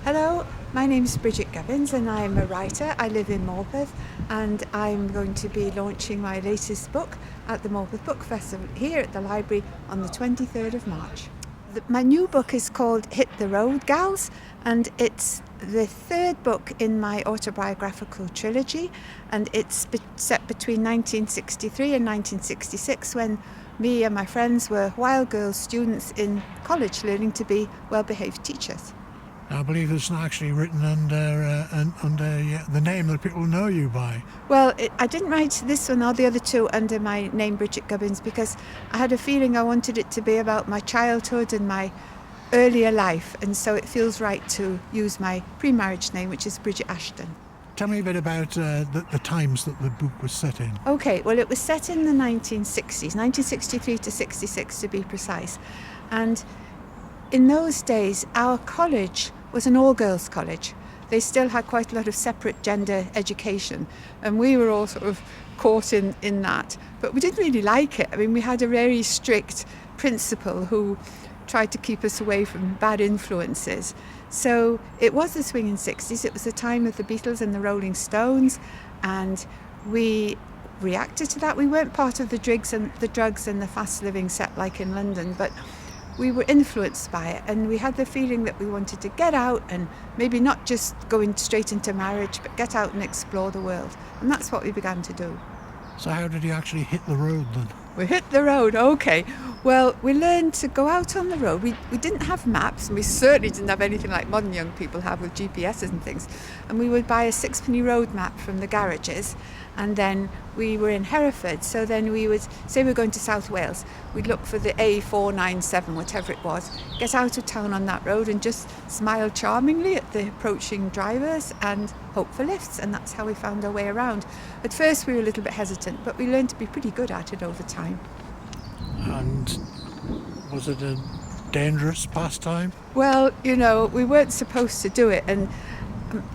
Hello, my name is Bridget Gubbins and I'm a writer. I live in Morpeth and I'm going to be launching my latest book at the Morpeth Book Festival here at the library on the 23rd of March. My new book is called Hit the Road, Gals, and it's the third book in my autobiographical trilogy, and it's set between 1963 and 1966 when me and my friends were wild girl students in college learning to be well-behaved teachers. I believe it's not actually written under the name that people know you by. Well, I didn't write this one or the other two under my name, Bridget Gubbins, because I had a feeling I wanted it to be about my childhood and my earlier life, and so it feels right to use my pre-marriage name, which is Bridget Ashton. Tell me a bit about the times that the book was set in. Okay, well, it was set in the 1960s, 1963 to 66 to be precise, and in those days our college was an all-girls college. They still had quite a lot of separate gender education, and we were all sort of caught in that. But we didn't really like it. I mean, we had a very strict principal who tried to keep us away from bad influences. So it was the Swinging Sixties. It was the time of the Beatles and the Rolling Stones, and we reacted to that. We weren't part of the drugs and the fast living set like in London, but we were influenced by it, and we had the feeling that we wanted to get out and maybe not just going straight into marriage, but get out and explore the world. And that's what we began to do. So how did you actually hit the road then? We hit the road, okay. Well, we learned to go out on the road. We didn't have maps, and we certainly didn't have anything like modern young people have with GPSs and things. And we would buy a sixpenny road map from the garages, and then we were in Hereford, so then we would say we were going to South Wales. We'd look for the A497, whatever it was, get out of town on that road and just smile charmingly at the approaching drivers and hope for lifts, and that's how we found our way around. At first we were a little bit hesitant, but we learned to be pretty good at it over time. And was it a dangerous pastime? Well, you know, we weren't supposed to do it, and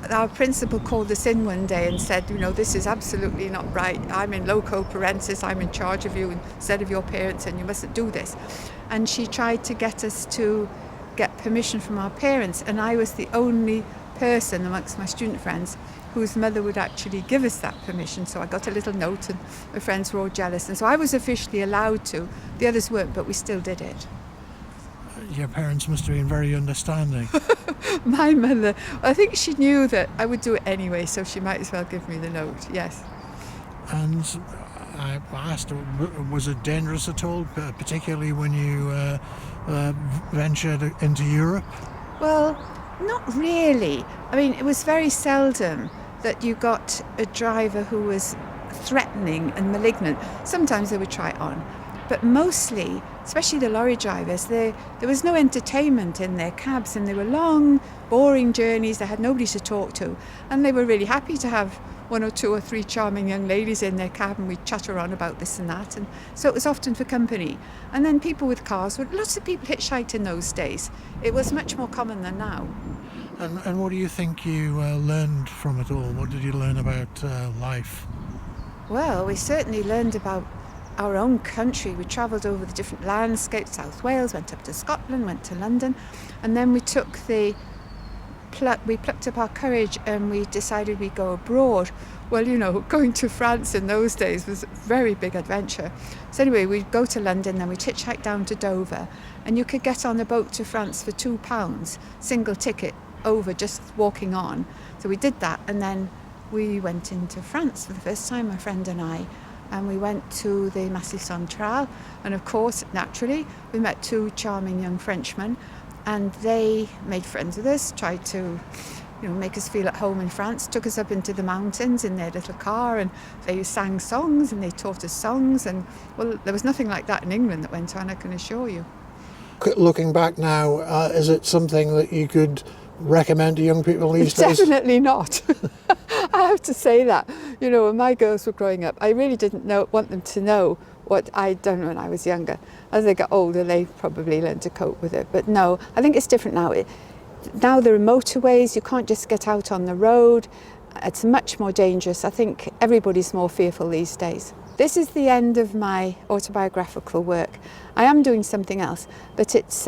our principal called us in one day and said, you know, this is absolutely not right. I'm in loco parentis, I'm in charge of you instead of your parents, and you mustn't do this. And she tried to get us to get permission from our parents, and I was the only person amongst my student friends whose mother would actually give us that permission. So I got a little note, and my friends were all jealous, and so I was officially allowed to. The others weren't, but we still did it. Your parents must have been very understanding. My mother, I think she knew that I would do it anyway, so she might as well give me the note, yes. And I asked, was it dangerous at all, particularly when you ventured into Europe? Well, not really. I mean, it was very seldom that you got a driver who was threatening and malignant. Sometimes they would try it on, but mostly, especially the lorry drivers, there was no entertainment in their cabs, and they were long, boring journeys. They had nobody to talk to, and they were really happy to have one or two or three charming young ladies in their cab, and we'd chatter on about this and that, and so it was often for company. And then people with cars, lots of people hitchhiked in those days. It was much more common than now. And what do you think you learned from it all? What did you learn about life? Well, we certainly learned about our own country. We travelled over the different landscapes, South Wales, went up to Scotland, went to London, and then we plucked up our courage and we decided we'd go abroad. Well, you know, going to France in those days was a very big adventure. So anyway, we'd go to London, then we'd hitchhike down to Dover, and you could get on a boat to France for £2, single ticket over, just walking on. So we did that, and then we went into France for the first time, my friend and I, and we went to the Massif Central, and of course, naturally, we met two charming young Frenchmen, and they made friends with us, tried to, you know, make us feel at home in France, took us up into the mountains in their little car, and they sang songs, and they taught us songs, and, well, there was nothing like that in England that went on, I can assure you. Looking back now, is it something that you could recommend to young people these days? Definitely not. I have to say that. You know, when my girls were growing up, I really didn't want them to know what I'd done when I was younger. As they got older, they probably learned to cope with it. But no, I think it's different now. Now there are motorways, you can't just get out on the road. It's much more dangerous. I think everybody's more fearful these days. This is the end of my autobiographical work. I am doing something else, but it's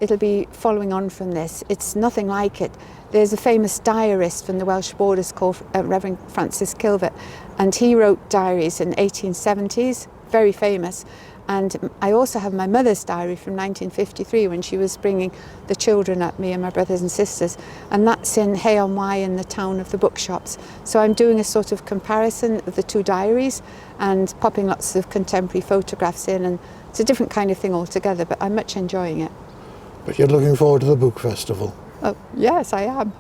it'll be following on from this. It's nothing like it. There's a famous diarist from the Welsh borders called Reverend Francis Kilvert, and he wrote diaries in 1870s, very famous. And I also have my mother's diary from 1953 when she was bringing the children up, me and my brothers and sisters, and that's in Hay-on-Wye in the town of the bookshops. So I'm doing a sort of comparison of the two diaries and popping lots of contemporary photographs in, and it's a different kind of thing altogether, but I'm much enjoying it. But you're looking forward to the book festival? Oh, yes, I am.